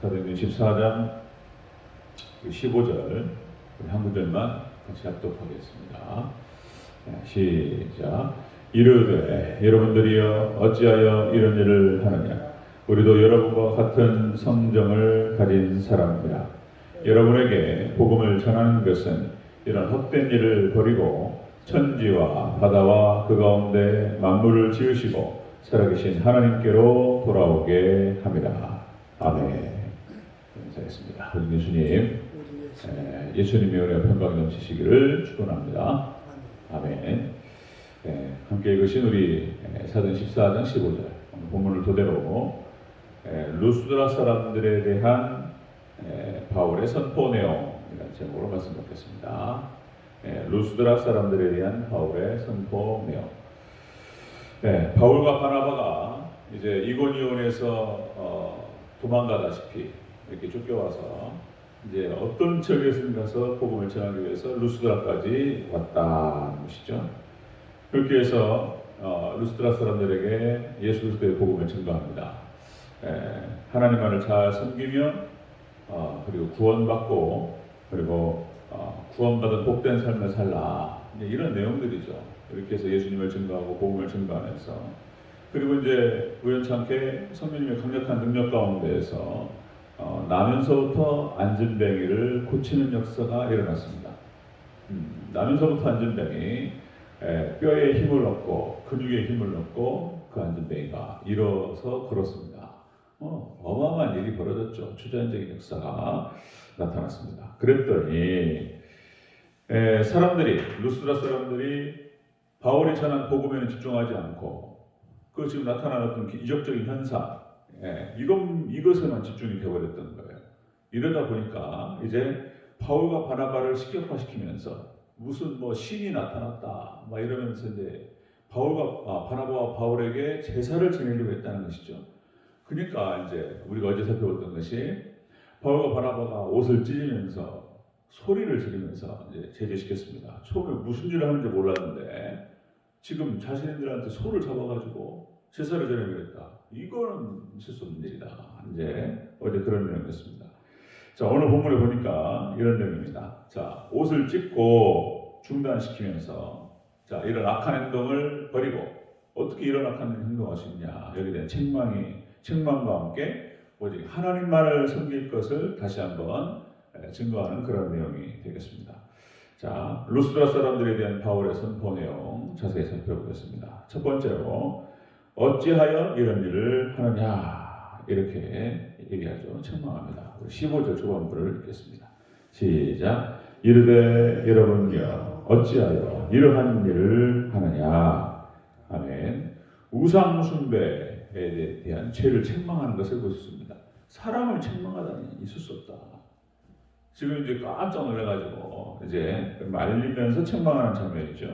사도행전 14장 15절 한 구절만 같이 합독하겠습니다. 시작. 이르되 여러분들이여 어찌하여 이런 일을 하느냐. 우리도 여러분과 같은 성정을 가진 사람이라. 여러분에게 복음을 전하는 것은 이런 헛된 일을 버리고 천지와 바다와 그 가운데 만물을 지으시고 살아계신 하나님께로 돌아오게 합니다. 아멘. 인사했습니다. 우리 예수님, 예수님의 은혜와 평강이 넘치시기를 축원합니다. 아멘. 함께 읽으신 우리 사도행전 14장 15절 본문을 토대로 루스드라 사람들에 대한 바울의 선포 내용이라는 제목으로 말씀 드리겠습니다. 루스드라 사람들에 대한 바울의 선포 내용. 바울과 바나바가 이제 이고니온에서 도망가다시피 이렇게 쫓겨와서 이제 어떤 지역에 가서 복음을 전하기 위해서 루스드라까지 왔다는 것이죠. 그렇게 해서 루스드라 사람들에게 예수 그리스도의 복음을 전가합니다. 하나님만을 잘 섬기며 그리고 구원받고 그리고 구원받은 복된 삶을 살라, 이런 내용들이죠. 이렇게 해서 예수님을 증거하고 복음을 증거하면서, 그리고 이제 우연찮게 성령님의 강력한 능력 가운데에서 나면서부터 안진뱅이를 고치는 역사가 일어났습니다. 나면서부터 안진뱅이, 뼈에 힘을 얻고 근육에 힘을 얻고 그 안진뱅이가 일어서 걸었습니다. 어마어마한 일이 벌어졌죠. 초자연적인 역사가 나타났습니다. 그랬더니 사람들이, 루스드라 사람들이 바울이 전한 복음에는 집중하지 않고 그 지금 나타나는 어떤 이적적인 현상, 이것에만 집중이 되어버렸던 거예요. 이러다 보니까 이제 바울과 바나바를 식격화시키면서 무슨 신이 나타났다 막 이러면서 이제 바나바와 바울에게 제사를 지내려고 했다는 것이죠. 그러니까 이제 우리가 어제 살펴봤던 것이 바울과 바나바가 옷을 찢으면서 소리를 지르면서 이제 제재시켰습니다. 처음에 무슨 일을 하는지 몰랐는데 지금 자신들한테 소를 잡아가지고 제사를 지내려고 했다. 이거는 있을 수 없는 일이다. 이제 어제 그런 내용이었습니다. 자, 오늘 본문에 보니까 이런 내용입니다. 자, 옷을 찢고 중단시키면서 자, 이런 악한 행동을 버리고 어떻게 이런 악한 행동을 할 수 있냐. 여기에 대한 책망과 함께 오직 하나님만을 섬길 것을 다시 한번 증거하는 그런 내용이 되겠습니다. 자, 루스드라 사람들에 대한 바울의 선포 내용 자세히 살펴보겠습니다. 첫 번째로 어찌하여 이런 일을 하느냐, 이렇게 얘기하죠. 책망합니다. 15절 초반부를 읽겠습니다. 시작. 이르되 여러분이여 어찌하여 이러한 일을 하느냐. 아멘. 우상 숭배에 대한 죄를 책망하는 것을 볼 수 있습니다. 사람을 책망하다니 있을 수 없다. 지금 이제 깜짝 놀라가지고 이제 말리면서 책망하는 장면이죠.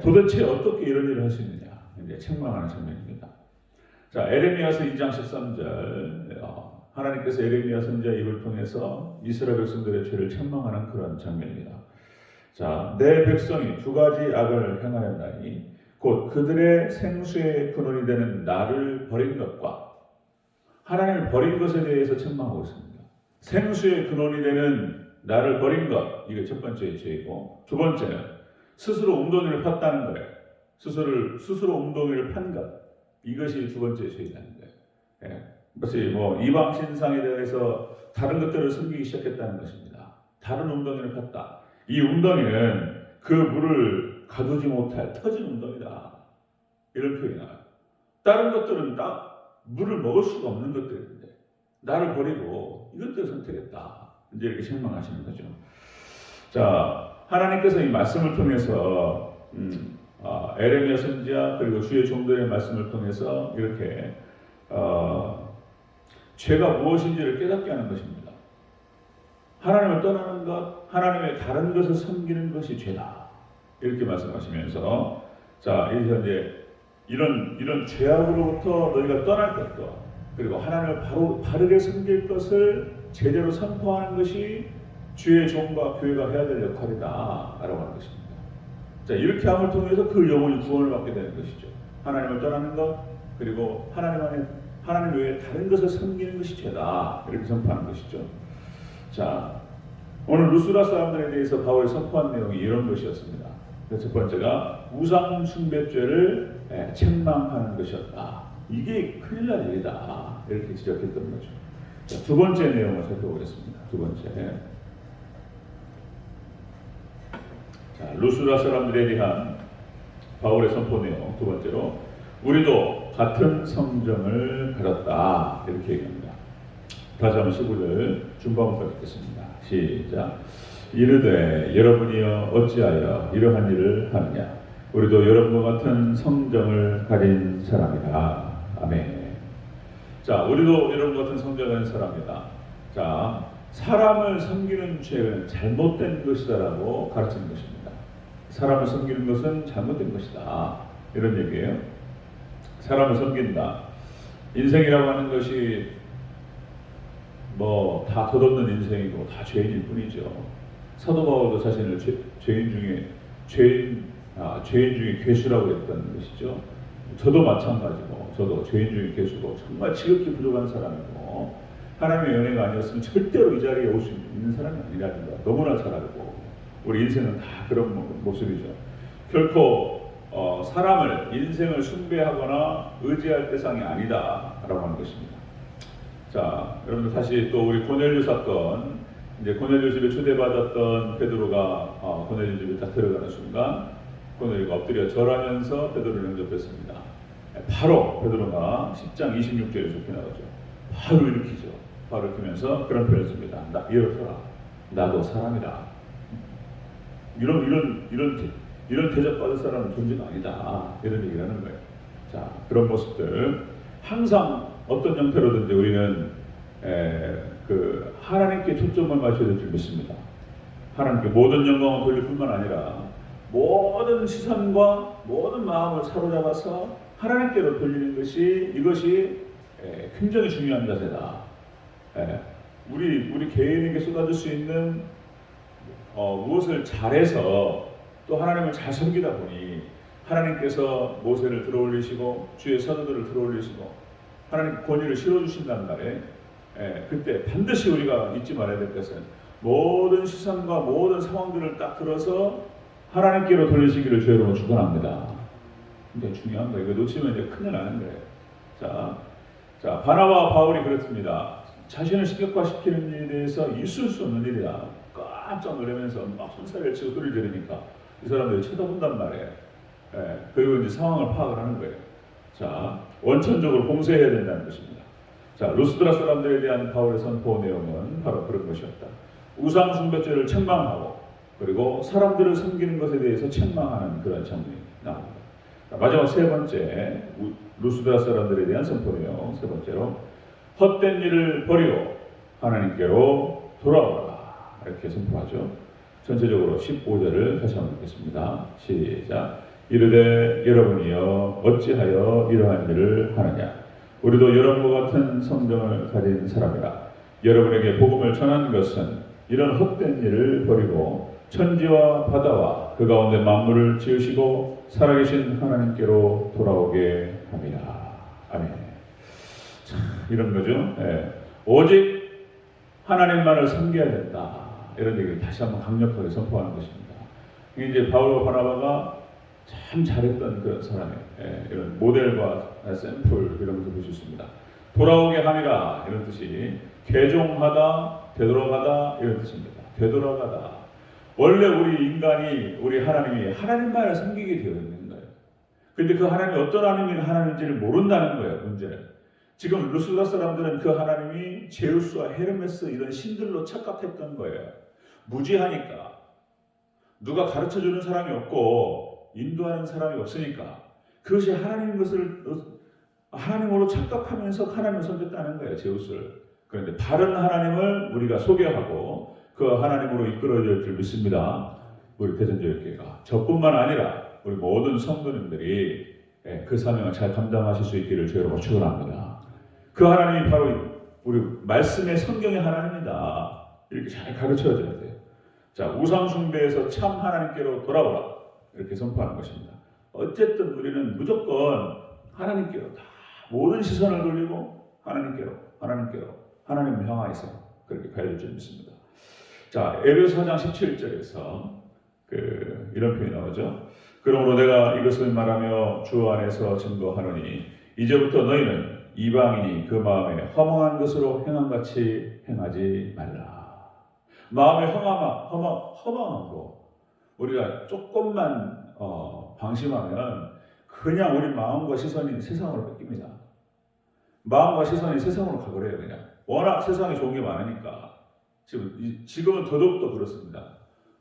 도대체 어떻게 이런 일을 할 수 있느냐, 이제 책망하는 장면입니다. 자, 에레미야서 2장 13절, 하나님께서 에레미야 선지자의 입을 통해서 이스라엘 백성들의 죄를 책망하는 그런 장면입니다. 자, 내 백성이 두 가지 악을 행하였나니 곧 그들의 생수의 근원이 되는 나를 버린 것과, 하나님을 버린 것에 대해서 책망하고 있습니다. 생수의 근원이 되는 나를 버린 것, 이게 첫 번째 죄이고, 두 번째는 스스로 웅덩이를 팠다는 거예요. 스스로 웅덩이를 판 것, 이것이 두 번째 죄이라는 거예요. 그것이 이방 신상에 대해서 다른 것들을 섬기기 시작했다는 것입니다. 다른 웅덩이를 팠다. 이 웅덩이는 그 물을 가두지 못할 터진 웅덩이다, 이런 표현이 나와요. 다른 것들은 딱 물을 먹을 수가 없는 것들인데 나를 버리고 이것들을 선택했다, 이제 이렇게 책망하시는 거죠. 자, 하나님께서 이 말씀을 통해서 에레미야 선지자 그리고 주의 종들의 말씀을 통해서 이렇게 죄가 무엇인지를 깨닫게 하는 것입니다. 하나님을 떠나는 것, 하나님의 다른 것을 섬기는 것이 죄다, 이렇게 말씀하시면서, 자, 이제 이런 죄악으로부터 너희가 떠날 것도, 그리고 하나님을 바르게 섬길 것을 제대로 선포하는 것이 주의 종과 교회가 해야 될 역할이다 라고 하는 것입니다. 자, 이렇게 함을 통해서 그 영혼이 구원을 받게 되는 것이죠. 하나님을 떠나는 것, 그리고 하나님 안에 하나님 외에 다른 것을 섬기는 것이 죄다. 이렇게 선포하는 것이죠. 자, 오늘 루스드라 사람들에 대해서 바울이 선포한 내용이 이런 것이었습니다. 첫 번째가 우상 숭배죄를 책망하는 것이었다. 이게 큰일 날 일이다. 이렇게 지적했던 거죠. 자, 두 번째 내용을 살펴보겠습니다. 두 번째. 자, 루스드라 사람들에 대한 바울의 선포 내용 두 번째로 우리도 같은 성정을 가졌다. 이렇게 얘기합니다. 다시 한번 15절 중반부터 읽겠습니다. 시작. 이르되 여러분이여 어찌하여 이러한 일을 하느냐. 우리도 여러분과 같은 성정을 가진 사람이다. 아멘. 자, 우리도 여러분과 같은 성정을 가진 사람이다. 자, 사람을 섬기는 죄는 잘못된 것이다라고 가르치는 것입니다. 사람을 섬기는 것은 잘못된 것이다. 이런 얘기예요. 사람을 섬긴다. 인생이라고 하는 것이 뭐 다 덧없는 인생이고 다 죄인일 뿐이죠. 사도 바울도 자신을 죄인 중에 괴수라고 했던 것이죠. 저도 마찬가지고, 저도 죄인 중에 괴수고 정말 지극히 부족한 사람이고 하나님의 은혜가 아니었으면 절대로 이 자리에 올 수 있는 사람이 아니라는 거 너무나 잘 알고, 우리 인생은 다 그런 모습이죠. 결코 사람을, 인생을 숭배하거나 의지할 대상이 아니다라고 하는 것입니다. 자, 여러분들 다시 또 우리 고넬료 사건, 이제 고넬료 집에 초대받았던 베드로가 고넬료 집에 딱 들어가는 순간 고넬료가 엎드려 절하면서 베드로를 영접했습니다. 바로 베드로가 10장 26절에 좋게 나오죠. 바로 일으키죠. 바로 일으키면서 그런 표현을 씁니다. 나 일어서라. 나도 사람이다. 이런 대접받을 사람은 존재가 아니다. 이런 얘기를 하는 거예요. 자, 그런 모습들 항상 어떤 형태로든지 우리는 하나님께 초점을 맞춰야 될 줄 믿습니다. 하나님께 모든 영광을 돌릴 뿐만 아니라 모든 시선과 모든 마음을 사로잡아서 하나님께로 돌리는 이것이 굉장히 중요한 자세다. 우리 개인에게 쏟아질 수 있는 무엇을 잘해서 또 하나님을 잘 섬기다 보니 하나님께서 모세를 들어올리시고 주의 사도들을 들어올리시고 하나님 권위를 실어주신다는 말에 그때 반드시 우리가 잊지 말아야 될 것은 모든 시선과 모든 상황들을 딱 들어서 하나님께로 돌리시기를 주의 이름으로 축원합니다. 굉장히 중요한 거예요. 이거 놓치면 이제 큰일 나는 거예요. 자, 바나바와 바울이 그렇습니다. 자신을 신격화시키는 일에 대해서 있을 수 없는 일이다. 깜짝 놀라면서 막 손살을 치고 소리를 지르니까 이 사람들이 쳐다본단 말이에요. 그리고 이제 상황을 파악을 하는 거예요. 자, 원천적으로 봉쇄해야 된다는 것입니다. 자, 루스드라 사람들에 대한 바울의 선포 내용은 바로 그런 것이었다. 우상 숭배죄를 책망하고 그리고 사람들을 섬기는 것에 대해서 책망하는 그런 장면이 나옵니다. 자, 마지막 세 번째, 루스드라 사람들에 대한 선포 내용 세 번째로 헛된 일을 버리고 하나님께로 돌아오라. 이렇게 선포하죠. 전체적으로 15절을 다시 한번 읽겠습니다. 시작. 이르되 여러분이여 어찌하여 이러한 일을 하느냐. 우리도 여러분과 같은 성정을 가진 사람이라. 여러분에게 복음을 전하는 것은 이런 헛된 일을 버리고 천지와 바다와 그 가운데 만물을 지으시고 살아계신 하나님께로 돌아오게 합니다. 아멘. 자, 이런 거죠. 오직 하나님만을 섬겨야 된다. 이런 얘기를 다시 한번 강력하게 선포하는 것입니다. 이제 바울과 바나바가 참 잘했던 그런 사람의 이런 모델과 샘플 이런 것을 볼 수 있습니다. 돌아오게 함이라 이런 뜻이 개종하다, 되돌아가다 이런 뜻입니다. 되돌아가다. 원래 우리 인간이, 우리 하나님이 하나님만을 섬기게 되어 있는 거예요. 근데 그 하나님이 어떤 하나님인지를 모른다는 거예요. 문제는. 지금 루스드라 사람들은 그 하나님이 제우스와 헤르메스 이런 신들로 착각했던 거예요. 무지하니까. 누가 가르쳐주는 사람이 없고 인도하는 사람이 없으니까 그것이 하나님인 것을 하나님으로 착각하면서 하나님을 섬겼다는 거예요. 제우스를. 그런데 바른 하나님을 우리가 소개하고 그 하나님으로 이끌어질 줄 믿습니다. 우리 대전제일교회가. 저뿐만 아니라 우리 모든 성도님들이 그 사명을 잘 감당하실 수 있기를 주여로 축원합니다. 그 하나님이 바로 우리 말씀의 성경의 하나님이다. 이렇게 잘 가르쳐줘야 돼요. 자, 우상 숭배에서 참 하나님께로 돌아오라. 이렇게 선포하는 것입니다. 어쨌든 우리는 무조건 하나님께로 다 모든 시선을 돌리고 하나님께로 하나님을 향하여서 그렇게 가야 될 줄 믿습니다. 자, 에베소 4장 17절에서 이런 표현이 나오죠. 그러므로 내가 이것을 말하며 주 안에서 증거하노니 이제부터 너희는 이방인이 그 마음에 허망한 것으로 행함같이 행하지 말라. 마음의 허망함으로 우리가 조금만 방심하면 그냥 우리 마음과 시선이 세상으로 뺏깁니다. 마음과 시선이 세상으로 가버려요. 그냥 워낙 세상에 좋은 게 많으니까 지금은 더더욱더 그렇습니다.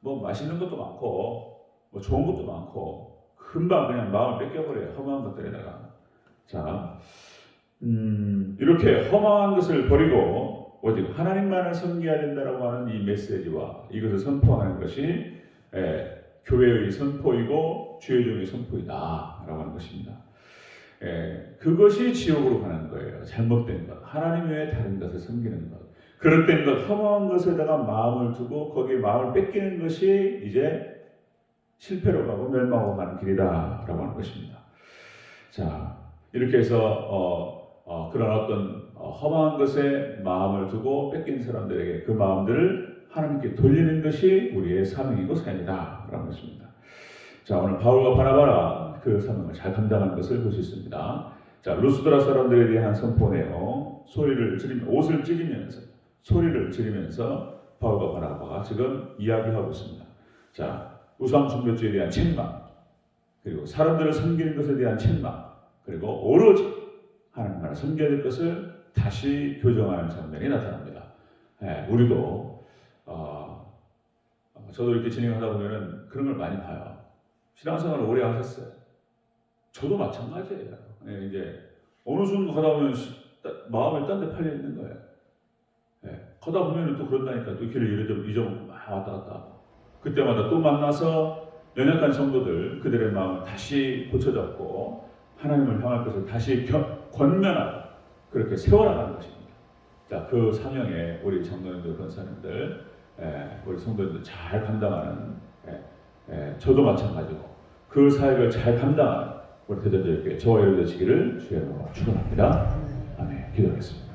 뭐 맛있는 것도 많고 뭐 좋은 것도 많고 금방 그냥 마음을 뺏겨버려요. 허망한 것들에다가. 자, 이렇게 허망한 것을 버리고 오직 하나님만을 섬겨야 된다라고 하는 이 메시지와 이것을 선포하는 것이 교회의 선포이고 주의 종의 선포이다라고 하는 것입니다. 그것이 지옥으로 가는 거예요. 잘못된 것, 하나님 외에 다른 것을 섬기는 것, 그릇된 것, 허망한 것에다가 마음을 두고 거기에 마음을 뺏기는 것이 이제 실패로 가고 멸망으로 가는 길이다라고 하는 것입니다. 자, 이렇게 해서 그런 어떤 허망한 것에 마음을 두고 뺏긴 사람들에게 그 마음들을 하나님께 돌리는 것이 우리의 사명이고 사역이다라는 것입니다. 자, 오늘 바울과 바나바가 그 사명을 잘 감당하는 것을 볼 수 있습니다. 자, 루스드라 사람들에 대한 선포 내용, 옷을 찢으면서 소리를 지르면서 바울과 바나바가 지금 이야기하고 있습니다. 자, 우상 숭배주에 대한 책망, 그리고 사람들을 섬기는 것에 대한 책망, 그리고 오로지 하나님만을 섬겨야 될 것을 다시 교정하는 장면이 나타납니다. 우리도 저도 이렇게 진행하다 보면은 그런 걸 많이 봐요. 신앙생활을 오래 하셨어요. 저도 마찬가지예요. 이제 어느 순간 가다 보면 마음이 딴 데 팔려 있는 거예요. 가다 보면은 또 그런다니까. 또 길을 잊어먹고 막 왔다 갔다 하고. 그때마다 또 만나서 연약한 성도들 그들의 마음을 다시 고쳐잡고 하나님을 향할 것을 다시 권면하고 그렇게 세워나가는 것입니다. 자, 그 사명에 우리 장로님들, 권사님들, 우리 성도님들 잘 감당하는, 저도 마찬가지고 그 사역을 잘 감당하는 우리 대전자교회 저와 여러분 되시기를 주의 이름으로 축원합니다. 아멘. 기도하겠습니다.